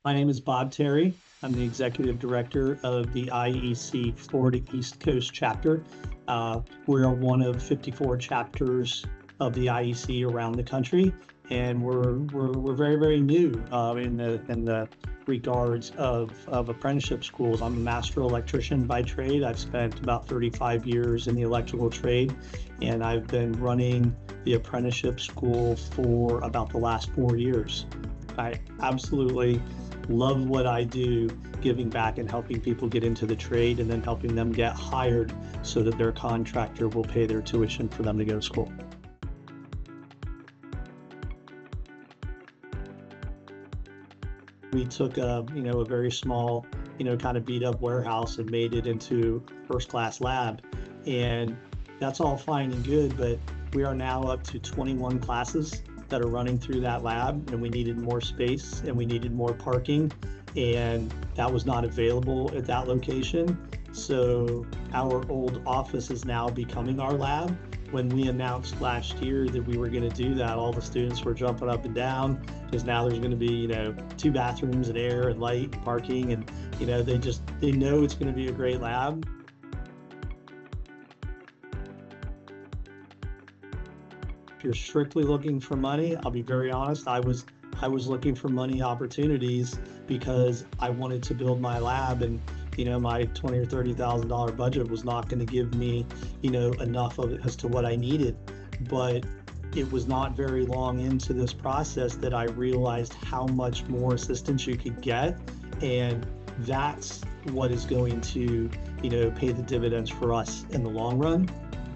My name is Bob Terry. I'm the Executive Director of the IEC Florida East Coast chapter. We're one of 54 chapters of the IEC around the country, and we're very, very new in the regards of apprenticeship schools. I'm a master electrician by trade. I've spent about 35 years in the electrical trade, and I've been running the apprenticeship school for about the last 4 years. I absolutely love what I do, giving back and helping people get into the trade and then helping them get hired so that their contractor will pay their tuition for them to go to school. We took a very small, kind of beat up warehouse and made it into first-class lab. And that's all fine and good, but we are now up to 21 classes that are running through that lab, and we needed more space and we needed more parking, and that was not available at that location. So our old office is now becoming our lab. When we announced last year that we were going to do that, all the students were jumping up and down because now there's going to be 2 bathrooms and air and light and parking, and they know it's going to be a great lab. If you're strictly looking for money, I'll be very honest, I was looking for money opportunities because I wanted to build my lab, and my $20,000 or $30,000 budget was not going to give me enough of it as to what I needed. But it was not very long into this process that I realized how much more assistance you could get, and that's what is going to pay the dividends for us in the long run.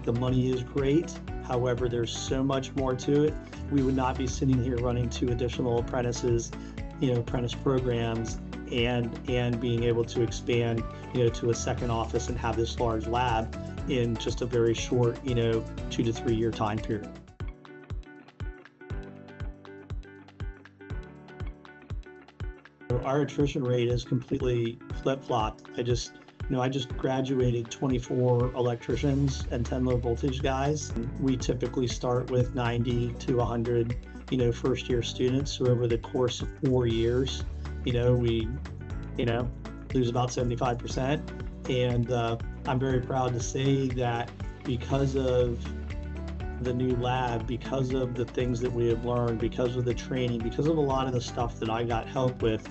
The money is great. However, there's so much more to it. We would not be sitting here running 2 additional apprentice programs and being able to expand, to a second office and have this large lab in just a very short, 2 to 3 year time period. Our attrition rate is completely flip-flopped. I just graduated 24 electricians and 10 low voltage guys. We typically start with 90 to 100, first year students. So over the course of 4 years, we lose about 75%. And I'm very proud to say that because of the new lab, because of the things that we have learned, because of the training, because of a lot of the stuff that I got help with,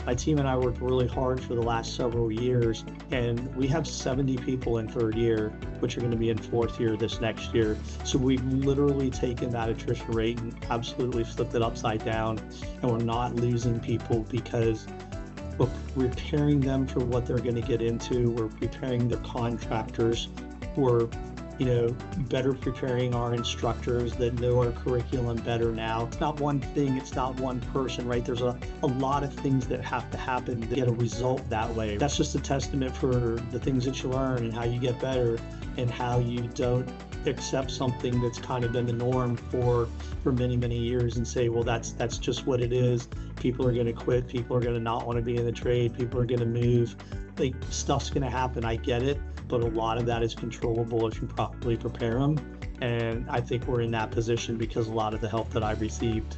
my team and I worked really hard for the last several years, and we have 70 people in 3rd year, which are going to be in 4th year this next year. So we've literally taken that attrition rate and absolutely flipped it upside down, and we're not losing people because we're preparing them for what they're going to get into. We're preparing their contractors. We're better preparing our instructors that know our curriculum better now. It's not one thing, it's not one person, right? There's a lot of things that have to happen to get a result that way. That's just a testament for the things that you learn and how you get better and how you don't accept something that's kind of been the norm for many, many years and say, well, that's just what it is. People are going to quit. People are going to not want to be in the trade. People are going to move. Like, stuff's going to happen. I get it. But a lot of that is controllable if you properly prepare them. And I think we're in that position because a lot of the help that I've received